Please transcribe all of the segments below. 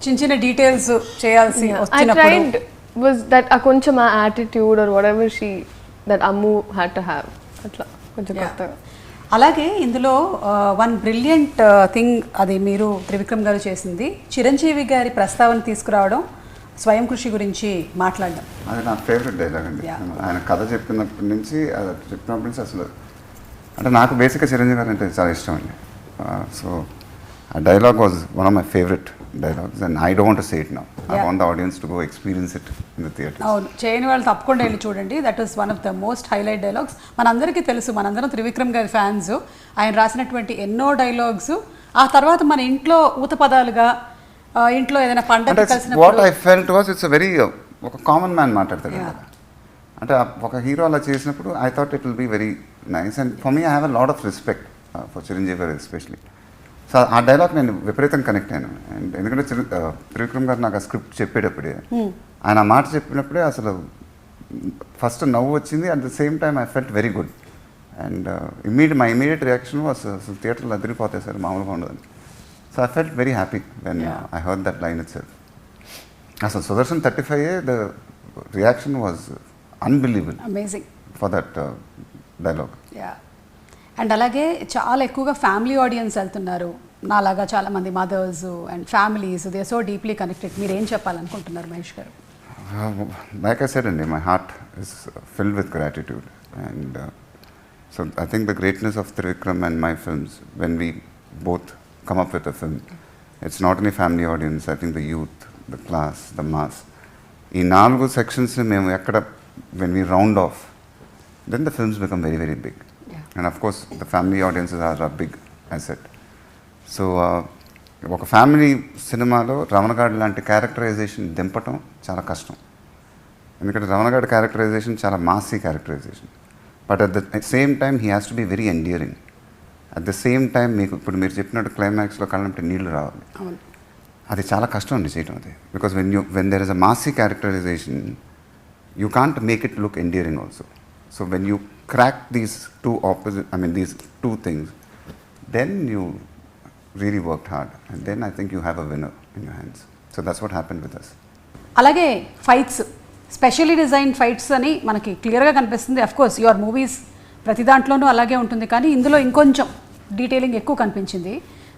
చిన్న చిన్న డీటెయిల్స్ చేయాల్సి I tried was that a కొంచెం ఆ attitude or whatever that Ammu had to have అట్లా కొంచెం కొత్తగా. అలాగే ఇందులో వన్ బ్రిలియంట్ థింగ్ అది మీరు త్రివిక్రమ్ గారు చేసింది, చిరంజీవి గారి ప్రస్తావన తీసుకురావడం, స్వయం కృషి గురించి మాట్లాడడం. అది నా ఫేవరెట్ డైలాగ్ అండి. ఆయన కథ చెప్పినప్పటి నుంచి అసలు అంటే నాకు బేసిక్గా చిరంజీవి గారు అంటే చాలా ఇష్టం అండి. సో ఆ dialogue was one of my favourite dialogues and I don't want to say it now. I want the audience to go experience it in the theatre. అవును, చేయని వాళ్ళు తప్పకుండా వెళ్ళి చూడండి. That was one of the most highlight dialogues. మనందరికీ తెలుసు, మనందరం త్రివిక్రమ్ గారి ఫ్యాన్స్. ఆయన రాసినటువంటి ఎన్నో డైలాగ్స్ ఆ తర్వాత మన ఇంట్లో ఊత పదాలుగా ఇంట్లో ఏదైనా పండగ కలిసినప్పుడు what I felt was it's a very ఒక కామన్ మ్యాన్ మాట్లాడతాడు కదా. అంటే ఒక హీరో అలా చేసినప్పుడు I thought it will be very nice and for me I have a lot of respect for Chiranjeevi గారు especially. సో ఆ డైలాగ్ నేను విపరీతంగా కనెక్ట్ అయ్యాను. అండ్ ఎందుకంటే త్రివిక్రమ్ గారు నాకు ఆ స్క్రిప్ట్ చెప్పేటప్పుడే ఆయన ఆ మాట చెప్పినప్పుడే అసలు ఫస్ట్ నవ్వు వచ్చింది. At the same time I felt very good and my immediate reaction was అసలు థియేటర్లో అదిరిపోతాయి సార్, మామూలుగా ఉండదని. So I felt very happy when I heard that line itself. అసలు Sudarshan 35 the reaction was unbelievable, amazing for that dialogue. And అలాగే చాలా ఎక్కువగా family audience వెళ్తున్నారు, నాలాగా చాలామంది mothers and families, they so deeply connected. మీరు ఏం చెప్పాలనుకుంటున్నారు మహేష్ గారు? Like I said, my heart is filled with gratitude and so I think the greatness of Trivikram and my films, when we both come up with a film, it's not only family audience, I think the youth, the class, the mass. In all sections, when we round off, then the films become very, very big. And of course, the family audiences are a big asset. So, ఒక family సినిమాలో రమణగాడి లాంటి characterisation దింపటం చాలా కష్టం. ఎందుకంటే రమణగాడి characterization చాలా massy characterization. But at the same time he has to be very endearing. At the same time మీకు ఇప్పుడు మీరు చెప్పినట్టు క్లైమాక్స్లో కళ్ళంటే నీళ్లు రావాలి. అది చాలా కష్టం అండి చేయటం అది. Because when there is a messy characterisation you can't make it look endearing also. So when you crack these these two things, then you really worked hard and then I think you have a winner in your hands. So that's what happened with us. అలాగే fights, specially design fights అని మనకి క్లియర్గా కనిపిస్తుంది. Of course your movies ప్రతి దాంట్లోనూ అలాగే ఉంటుంది, కానీ ఇందులో ఇంకొంచెం డీటెయిలింగ్ ఎక్కువ కనిపించింది.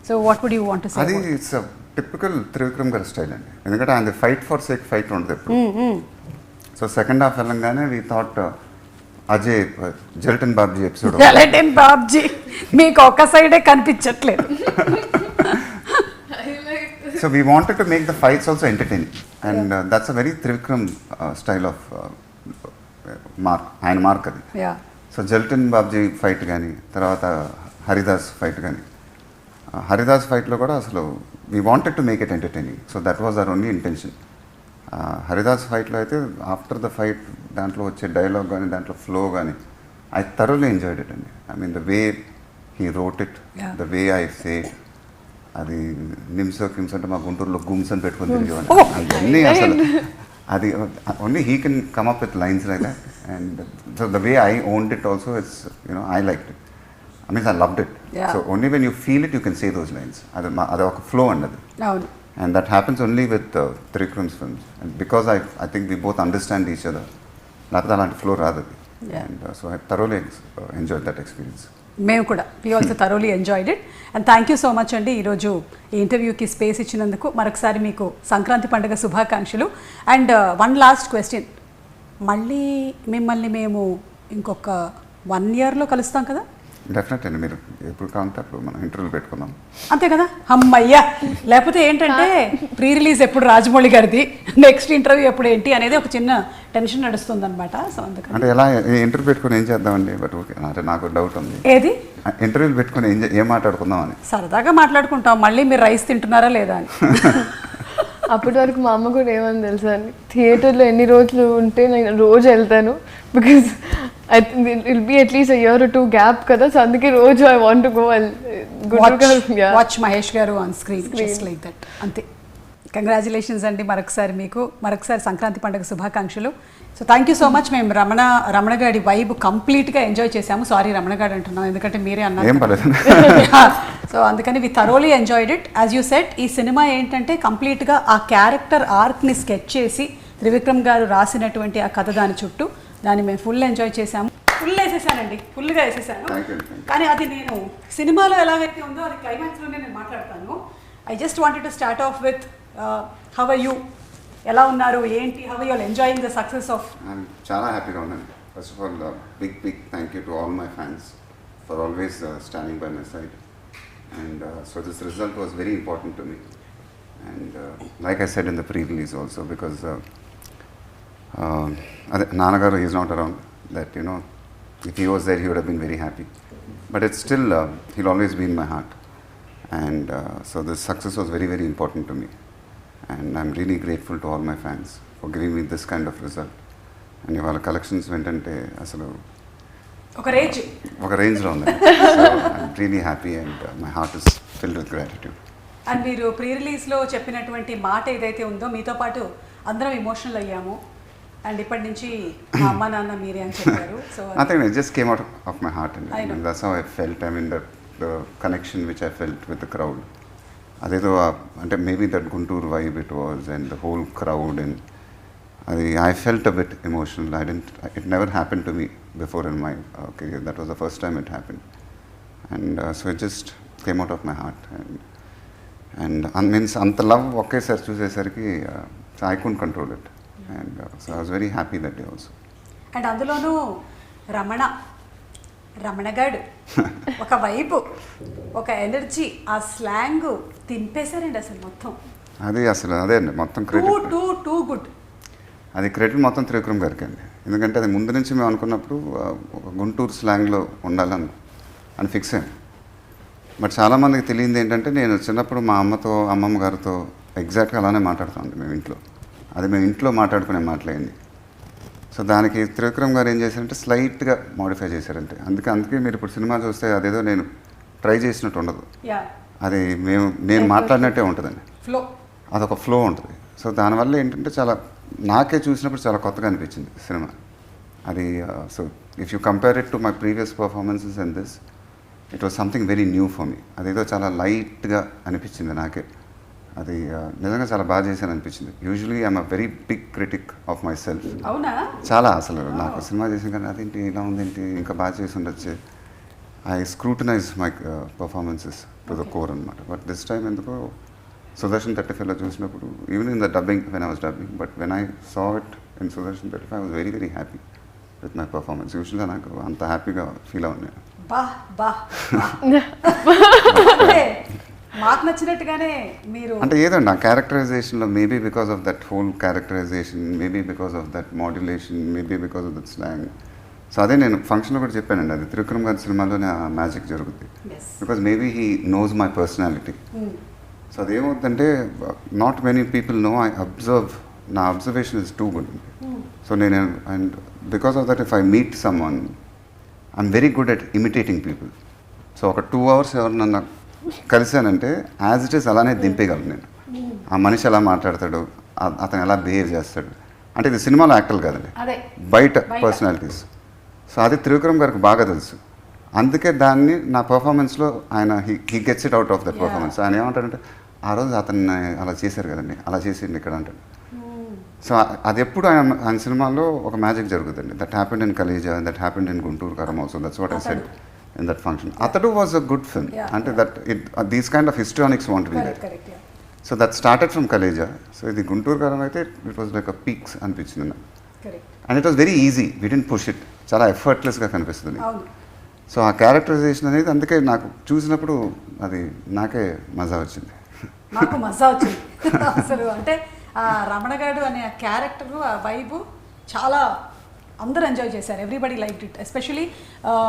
So what would you want to say? అది ఇట్స్ అ టిపికల్ త్రివిక్రమ్ గారి స్టైల్ అండి. ఎందుకంటే ఆయన ఫైట్ ఫర్ సేక్ ఫైట్ ఉండదు ఎప్పుడు. సో సెకండ్ హాఫ్ వెళ్ళంగానే we thought Ajay Jelton Babji episode, Jelton Babji మీకు ఒక సైడే కనిపించట్లేదు. So we wanted to make the fights also entertaining and that's a very Trivikram style of mark adi. So Jelton Babji fight కానీ తర్వాత హరిదాస్ ఫైట్ కానీ, హరిదాస్ ఫైట్లో కూడా అసలు we wanted to make it entertaining. So that was our only intention. Haridas ఫైట్లో అయితే after the fight దాంట్లో వచ్చే డైలాగ్ కానీ దాంట్లో ఫ్లో కానీ ఐ థరోలీ ఎంజాయ్డ్ ఇట్ అండి. I mean the way he wrote it, the way I say, అది నిమ్స్ కిమ్స్ అంటే మా గుంటూరులో గుమ్స్ అని పెట్టుకొని తిరిగేవాడిని. అవన్నీ అసలు అది only he can come up with lines like that and so the way I owned it also it's I liked it. I means I loved it. So only when you feel it you can say those lines. అది ఒక flow అండి అది. And that happens only with Trivicram's films. And because I think we both understand each other, not that flow rather. And so I thoroughly enjoyed that experience. మేము కూడా we also thoroughly enjoyed it. And thank you so much అండి ఈరోజు ఈ ఇంటర్వ్యూకి space ఇచ్చినందుకు. మరొకసారి మీకు సంక్రాంతి పండుగ శుభాకాంక్షలు. అండ్ వన్ లాస్ట్ క్వశ్చన్, మళ్ళీ మిమ్మల్ని మేము ఇంకొక 1 yearలో కలుస్తాం కదా? డెఫినెట్ అండి. మీరు ఎప్పుడు కావాలంటే అప్పుడు మనం ఇంటర్వ్యూలు పెట్టుకుందాం, అంతే కదా? అమ్మయ్యా, లేకపోతే ఏంటంటే ప్రీ రిలీజ్ ఎప్పుడు రాజమౌళి గారిది, నెక్స్ట్ ఇంటర్వ్యూ ఎప్పుడు ఏంటి అనేది ఒక చిన్న టెన్షన్ నడుస్తుంది అనమాట. సో అందుకని అంటే ఎలా ఇంటర్వ్యూ పెట్టుకుని ఏం చేద్దామండి? బట్ ఓకే, అంటే నాకు డౌట్ ఉంది, ఏది ఇంటర్వ్యూలు పెట్టుకుని ఏం మాట్లాడుకుందాం అని. సరదాగా మాట్లాడుకుంటాం, మళ్ళీ మీరు రైస్ తింటున్నారా లేదా అని. అప్పటి వరకు మా అమ్మ కూడా ఏమని తెలుసా అండి, థియేటర్లో ఎన్ని రోజులు ఉంటే నేను రోజు వెళ్తాను, because I think it will be at least a year or 2 gap kada, so అందుకే రోజు I want to go and watch Mahesh garu on screen just like that. అంతే. కంగ్రాచులేషన్స్ అండి మరొకసారి మీకు, మరొకసారి సంక్రాంతి పండుగ శుభాకాంక్షలు. So thank you so much. మేము రమణగాడి వైబ్ కంప్లీట్గా ఎంజాయ్ చేసాము. సారీ రమణగాడు అంటున్నాం ఎందుకంటే మీరే అన్నారు. సో అందుకని we thoroughly enjoyed it. As you said, ఈ సినిమా ఏంటంటే కంప్లీట్గా ఆ క్యారెక్టర్ ఆర్క్ని స్కెచ్ చేసి త్రివిక్రమ్ గారు రాసినటువంటి ఆ కథ దాని చుట్టూ దాన్ని మేము ఫుల్ ఎంజాయ్ చేశాము. ఫుల్ వేసేసానండి, ఫుల్గా వేసేసాను. కానీ అది నేను సినిమాలో ఎలాగైతే ఉందో అది క్లైమాక్స్లోనే నేను మాట్లాడతాను. I just wanted to start off with how are you, ఎలా ఉన్నారు, ఏంటి, how are you enjoying the success of? చాలా హ్యాపీగా ఉన్నాను. First of all big thank you to all my fans for always standing by my side. And so this result was very important to me, and like I said in the pre-release also, because Nanagaru is not around, that you know, if he was there he would have been very happy, but it's still he'll always be in my heart, and so this success was very important to me, and I'm really grateful to all my fans for giving me this kind of result. And ivala collections ventante asalu ఒక రేంజ్లో ఉంది. So I'm really happy and my heart is filled with gratitude. And మీరు pre రిలీజ్లో చెప్పినటువంటి మాట ఏదైతే ఉందో, మీతో పాటు అందరం ఎమోషనల్ అయ్యాము, అండ్ ఇప్పటి నుంచి మా అమ్మ నాన్న మీరే అని చెప్పారు. So I think it just came out of my heart, and that's how I felt. I mean, the connection which I felt with the crowd. అదేదో అంటే maybe that Guntur vibe it was, and the whole crowd, and I felt a bit emotional. It never happened to me before in my career. That was the first time it happened. And so it just came out of my heart. And means anta love ఒకేసారి చూసేసరికి I couldn't control it. And so I was very happy that day also. And అందులోనూ రమణగాడు ఒక వైపు, ఒక energy, ఆ slang తింపేశారండి అసలు మొత్తం. అదే అండి మొత్తం క్రెడిట్. Too good. అది క్రెడిట్ మొత్తం త్రివిక్రమ్ గారికి అండి. ఎందుకంటే అది ముందు నుంచి మేము అనుకున్నప్పుడు గుంటూరు స్లాంగ్లో ఉండాలని ఫిక్స్ అయ్యాను. బట్ చాలామందికి తెలియంది ఏంటంటే, నేను చిన్నప్పుడు మా అమ్మతో అమ్మమ్మ గారితో ఎగ్జాక్ట్గా అలానే మాట్లాడుతామండి మేము ఇంట్లో. అది మేము ఇంట్లో మాట్లాడుకునే మాట్లాడింది. సో దానికి త్రివిక్రమ్ గారు ఏం చేశారంటే స్లైట్గా మోడిఫై చేశారంటే. అందుకే మీరు ఇప్పుడు సినిమా చూస్తే అదేదో నేను ట్రై చేసినట్టు ఉండదు, అది నేను మాట్లాడినట్టే ఉంటుందండి. ఫ్లో, అదొక ఫ్లో ఉంటుంది. సో దానివల్ల ఏంటంటే చాలా నాకే చూసినప్పుడు చాలా కొత్తగా అనిపించింది సినిమా అది. So if you compare it to my previous performances and this, it was something very new for me. అదేదో చాలా లైట్గా అనిపించింది నాకే. అది నిజంగా చాలా బాగా చేశాను అనిపించింది. Usually I'm a very big critic of myself. అవునా? చాలా అసలు నాకు సినిమా చేసిన కానీ అదేంటి ఇలా ఉందేంటి, ఇంకా బాగా చేసి ఉండొచ్చు. I scrutinise my performances to the core అనమాట. బట్ దిస్ టైమ్ ఎందుకో Sudarshan 35 చూసినప్పుడు, even in the dubbing, when I was dubbing, but when I saw it in Sudarshan 35, I was very happy with my performance. Usually నాకు అంత హ్యాపీగా feel అవును నేను. మాకు నచ్చినట్టుగానే మీరు అంటే ఏదండి ఆ క్యారెక్టరైజేషన్లో, maybe because of that whole characterization, maybe because of that modulation, maybe because of that slang. So అదే నేను ఫంక్షన్లో కూడా చెప్పానండి, అది త్రివిక్రమ్ గారి సినిమాలోనే ఆ మ్యాజిక్ జరుగుతుంది. Because maybe he knows my personality. So అదేమవుతుందంటే, not many people know, I observe, నా observation is too good. So నేను, and because of that if I meet someone, I'm very good at imitating people. So ఒక 2 hours ఎవరు నన్ను కలిశానంటే as it is అలానే దింపేయగలను నేను. ఆ మనిషి ఎలా మాట్లాడతాడు, అతను ఎలా బిహేవ్ చేస్తాడు, అంటే ఇది సినిమాలో యాక్టర్లు కాదండి, బయట పర్సనాలిటీస్. సో అది త్రివిక్రమ్ గారికి బాగా తెలుసు. అందుకే దాన్ని నా పర్ఫార్మెన్స్లో ఆయన he gets it out of that performance. ఆయన ఏమంటారంటే, ఆ రోజు అతన్ని అలా చేశారు కదండి, అలా చేసిండి ఇక్కడ అంటాడు. సో అది ఎప్పుడు ఆయన సినిమాలో ఒక మ్యాజిక్ జరుగుతుంది. That happened in Khaleja, that happened in Guntur Kaaram also. That's what I said in that function. Athadu was a good film. అంటే that these kind of histrionics want be that. So that started from Khaleja. So ఇది గుంటూరు కారం అయితే it was like a peaks అనిపించింది నాకు. And it was very easy, we didn't push it. చాలా ఎఫర్ట్లెస్గా కనిపిస్తుంది. So ఆ characterisation అనేది అందుకే నాకు చూసినప్పుడు అది నాకే మజా వచ్చింది. నాకు మజా వచ్చింది అసలు. అంటే ఆ రమణగాడు అనే ఆ క్యారెక్టరు, ఆ వైబు చాలా అందరూ ఎంజాయ్ చేశారు. Everybody like it. ఎస్పెషలీ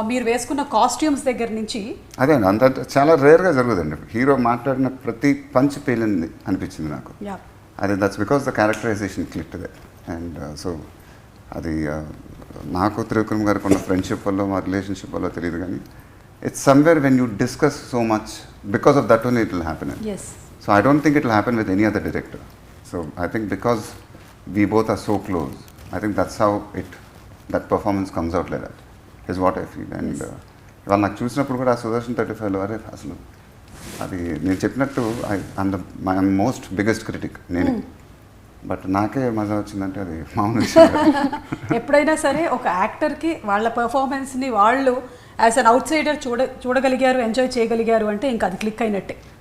మీరు వేసుకున్న కాస్ట్యూమ్స్ దగ్గర నుంచి. అదే అంత చాలా రేర్గా జరుగుతుందండి. హీరో మాట్లాడిన ప్రతి పంచ్ పేలింది అనిపించింది నాకు. అదే that's because the characterization clicked that. And so అది నాకు త్రివిక్రమ్ గారికి ఉన్న ఫ్రెండ్షిప్ వల్ల, మా రిలేషన్షిప్ వల్ల తెలియదు, కానీ it's somewhere when you discuss so much, because of that only it will happen. So I don't think it will happen with any other director. So I think because we both are so close, I think that's how that performance comes out like that is what I feel. And ఇవాళ నాకు చూసినప్పుడు కూడా ఆ సుదర్శన్ 35లో అరే అసలు అది నేను చెప్పినట్టు మై మోస్ట్ బిగ్గెస్ట్ క్రిటిక్ నేనే. బట్ నాకే మజా వచ్చిందంటే అది మామూలు విషయం కాదు. ఎప్పుడైనా సరే ఒక యాక్టర్కి వాళ్ళ పర్ఫార్మెన్స్ని వాళ్ళు యాజ్ అన్ అవుట్ సైడర్ చూడగలిగారు, ఎంజాయ్ చేయగలిగారు అంటే ఇంకా అది క్లిక్ అయినట్టే.